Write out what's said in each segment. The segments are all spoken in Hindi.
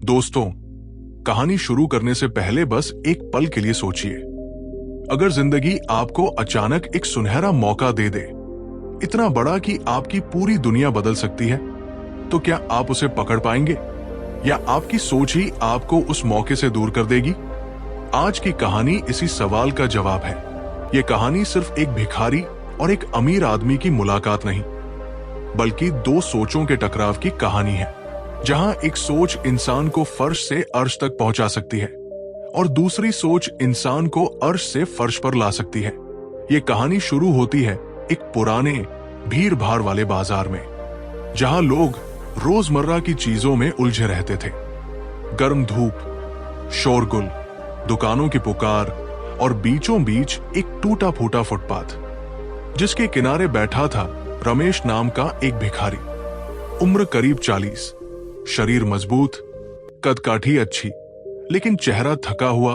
दोस्तों, कहानी शुरू करने से पहले बस एक पल के लिए सोचिए। अगर जिंदगी आपको अचानक एक सुनहरा मौका दे दे, इतना बड़ा कि आपकी पूरी दुनिया बदल सकती है, तो क्या आप उसे पकड़ पाएंगे या आपकी सोच ही आपको उस मौके से दूर कर देगी? आज की कहानी इसी सवाल का जवाब है। यह कहानी सिर्फ एक भिखारी और एक अमीर आदमी की मुलाकात नहीं, बल्कि दो सोचों के टकराव की कहानी है, जहां एक सोच इंसान को फर्श से अर्श तक पहुंचा सकती है और दूसरी सोच इंसान को अर्श से फर्श पर ला सकती है। ये कहानी शुरू होती है एक पुराने भीड़ भाड़ वाले बाजार में, जहां लोग रोजमर्रा की चीजों में उलझे रहते थे। गर्म धूप, शोरगुल, दुकानों की पुकार और बीचों बीच एक टूटा फूटा फुटपाथ, जिसके किनारे बैठा था रमेश नाम का एक भिखारी। उम्र करीब 40, शरीर मजबूत, कदकाठी अच्छी, लेकिन चेहरा थका हुआ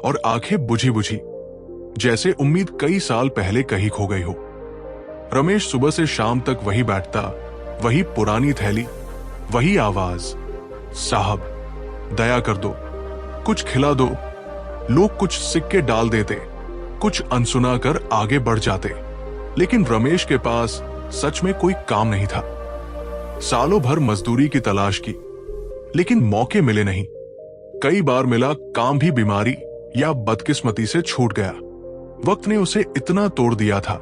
और आंखें बुझी बुझी, जैसे उम्मीद कई साल पहले कहीं खो गई हो। रमेश सुबह से शाम तक वही बैठता, वही पुरानी थैली, वही आवाज, साहब दया कर दो, कुछ खिला दो। लोग कुछ सिक्के डाल देते, कुछ अनसुना कर आगे बढ़ जाते, लेकिन रमेश के पास सच में कोई काम नहीं था। सालों भर मजदूरी की तलाश की, लेकिन मौके मिले नहीं। कई बार मिला काम भी बीमारी या बदकिस्मती से छूट गया। वक्त ने उसे इतना तोड़ दिया था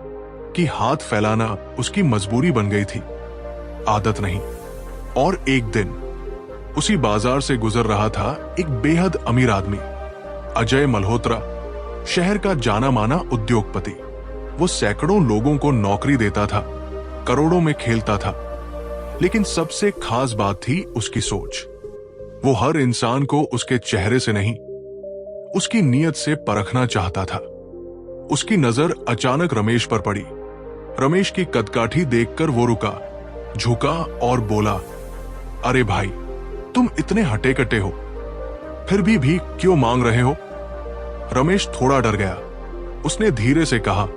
कि हाथ फैलाना उसकी मजबूरी बन गई थी, आदत नहीं। और एक दिन उसी बाजार से गुजर रहा था एक बेहद अमीर आदमी, अजय मल्होत्रा, शहर का जाना माना उद्योगपति। वो सैकड़ों लोगों को नौकरी देता था, करोड़ों में खेलता था, लेकिन सबसे खास बात थी उसकी सोच। वो हर इंसान को उसके चेहरे से नहीं, उसकी नीयत से परखना चाहता था। उसकी नजर अचानक रमेश पर पड़ी। रमेश की कदकाठी देखकर वो रुका, झुका और बोला, अरे भाई, तुम इतने हटे कटे हो, फिर भी भीख क्यों मांग रहे हो? रमेश थोड़ा डर गया। उसने धीरे से कहा,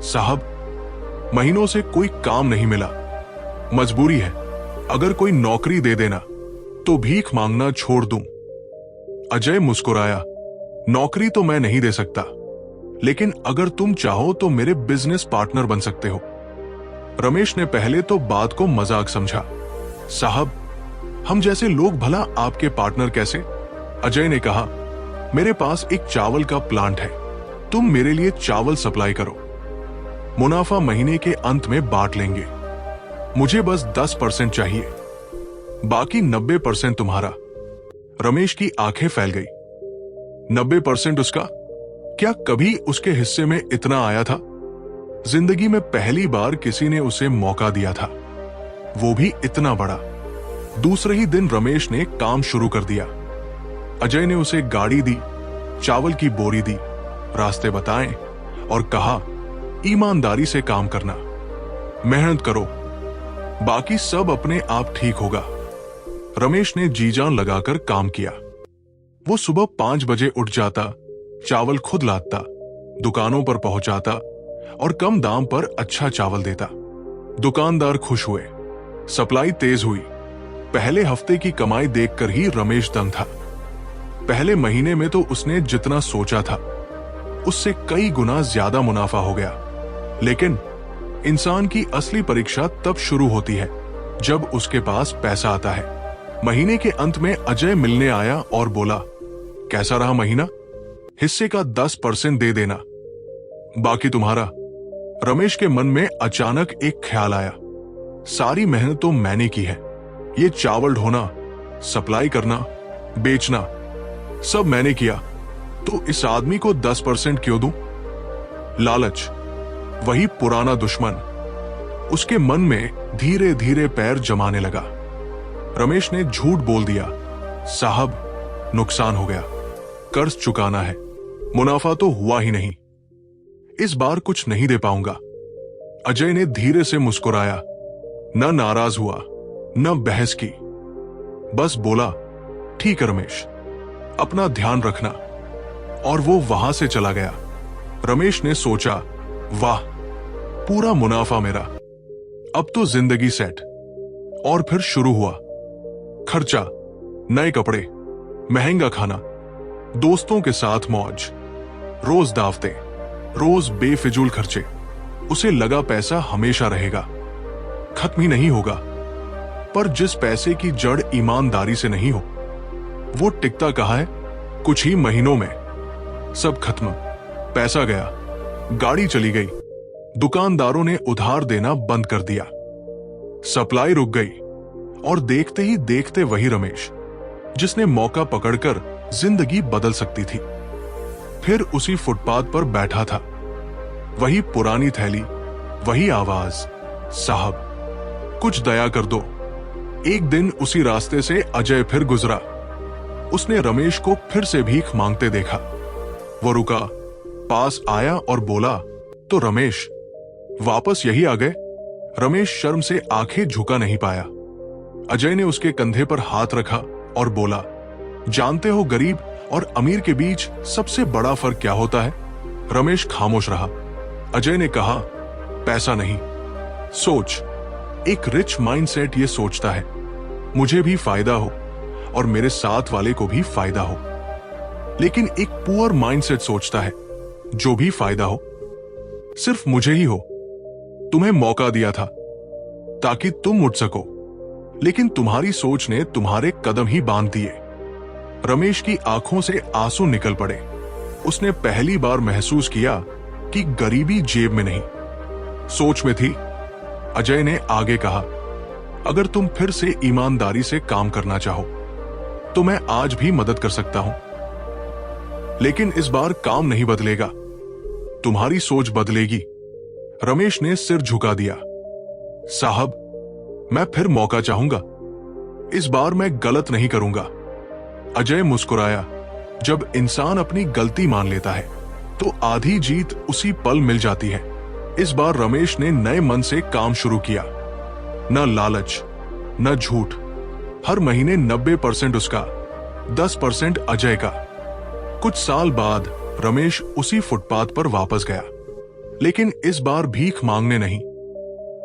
साहब, महीनों से कोई काम नहीं मिला, मजबूरी है। अगर कोई नौकरी दे देना तो भीख मांगना छोड़ दूं। अजय मुस्कुराया, नौकरी तो मैं नहीं दे सकता, लेकिन अगर तुम चाहो तो मेरे बिजनेस पार्टनर बन सकते हो। रमेश ने पहले तो बात को मजाक समझा। साहब, हम जैसे लोग भला आपके पार्टनर कैसे? अजय ने कहा, मेरे पास एक चावल का प्लांट है, तुम मेरे लिए चावल सप्लाई करो, मुनाफा महीने के अंत में बांट लेंगे। मुझे बस 10% चाहिए, बाकी 90% तुम्हारा। रमेश की आंखें फैल गई। 90% उसका? क्या कभी उसके हिस्से में इतना आया था? जिंदगी में पहली बार किसी ने उसे मौका दिया था, वो भी इतना बड़ा। दूसरे ही दिन रमेश ने काम शुरू कर दिया। अजय ने उसे गाड़ी दी, चावल की बोरी दी, रास्ते बताए और कहा, ईमानदारी से काम करना, मेहनत करो, बाकी सब अपने आप ठीक होगा। रमेश ने जी जान लगाकर काम किया। वो सुबह 5 बजे उठ जाता, चावल खुद लाता, दुकानों पर पहुंचाता और कम दाम पर अच्छा चावल देता। दुकानदार खुश हुए, सप्लाई तेज हुई। पहले हफ्ते की कमाई देखकर ही रमेश दंग था। पहले महीने में तो उसने जितना सोचा था उससे कई गुना ज्यादा मुनाफा हो गया। लेकिन इंसान की असली परीक्षा तब शुरू होती है जब उसके पास पैसा आता है। महीने के अंत में अजय मिलने आया और बोला, कैसा रहा महीना? हिस्से का 10% दे देना, बाकी तुम्हारा। रमेश के मन में अचानक एक ख्याल आया, सारी मेहनत तो मैंने की है, ये चावल ढोना, सप्लाई करना, बेचना, सब मैंने किया, तो इस आदमी को 10% क्यों दूं? लालच, वही पुराना दुश्मन, उसके मन में धीरे धीरे पैर जमाने लगा। रमेश ने झूठ बोल दिया, साहब, नुकसान हो गया, कर्ज चुकाना है, मुनाफा तो हुआ ही नहीं, इस बार कुछ नहीं दे पाऊंगा। अजय ने धीरे से मुस्कुराया, न नाराज हुआ, न बहस की, बस बोला, ठीक है रमेश, अपना ध्यान रखना। और वो वहां से चला गया। रमेश ने सोचा, वाह, पूरा मुनाफा मेरा, अब तो जिंदगी सेट। और फिर शुरू हुआ खर्चा, नए कपड़े, महंगा खाना, दोस्तों के साथ मौज, रोज दावतें, रोज बेफिजूल खर्चे। उसे लगा पैसा हमेशा रहेगा, खत्म ही नहीं होगा। पर जिस पैसे की जड़ ईमानदारी से नहीं हो, वो टिकता कहाँ है? कुछ ही महीनों में सब खत्म। पैसा गया, गाड़ी चली गई, दुकानदारों ने उधार देना बंद कर दिया, सप्लाई रुक गई, और देखते ही देखते वही रमेश जिसने मौका पकड़कर जिंदगी बदल सकती थी, फिर उसी फुटपाथ पर बैठा था। वही पुरानी थैली, वही आवाज, साहब कुछ दया कर दो। एक दिन उसी रास्ते से अजय फिर गुजरा। उसने रमेश को फिर से भीख मांगते देखा। वो रुका, पास आया और बोला, तो रमेश वापस यही आ गए? रमेश शर्म से आंखें झुका नहीं पाया। अजय ने उसके कंधे पर हाथ रखा और बोला, जानते हो गरीब और अमीर के बीच सबसे बड़ा फर्क क्या होता है? रमेश खामोश रहा। अजय ने कहा, पैसा नहीं, सोच। एक रिच माइंडसेट ये सोचता है मुझे भी फायदा हो और मेरे साथ वाले को भी फायदा हो। लेकिन एक पुअर माइंडसेट सोचता है जो भी फायदा हो सिर्फ मुझे ही हो। तुम्हें मौका दिया था ताकि तुम उठ सको, लेकिन तुम्हारी सोच ने तुम्हारे कदम ही बांध दिए। रमेश की आंखों से आंसू निकल पड़े। उसने पहली बार महसूस किया कि गरीबी जेब में नहीं, सोच में थी। अजय ने आगे कहा, अगर तुम फिर से ईमानदारी से काम करना चाहो तो मैं आज भी मदद कर सकता हूं, लेकिन इस बार काम नहीं बदलेगा, तुम्हारी सोच बदलेगी। रमेश ने सिर झुका दिया। साहब, मैं फिर मौका चाहूंगा, इस बार मैं गलत नहीं करूंगा। अजय मुस्कुराया। जब इंसान अपनी गलती मान लेता है तो आधी जीत उसी पल मिल जाती है। इस बार रमेश ने नए मन से काम शुरू किया। न लालच, न झूठ। हर महीने 90% उसका, 10% अजय का। कुछ साल बाद रमेश उसी फुटपाथ पर वापस गया, लेकिन इस बार भीख मांगने नहीं,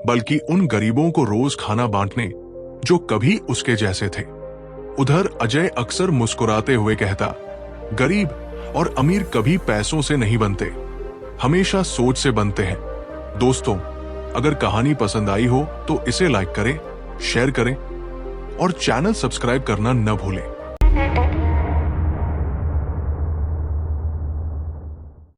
बल्कि उन गरीबों को रोज खाना बांटने जो कभी उसके जैसे थे। उधर अजय अक्सर मुस्कुराते हुए कहता, गरीब और अमीर कभी पैसों से नहीं बनते, हमेशा सोच से बनते हैं। दोस्तों, अगर कहानी पसंद आई हो तो इसे लाइक करें, शेयर करें और चैनल सब्सक्राइब करना न भूलें।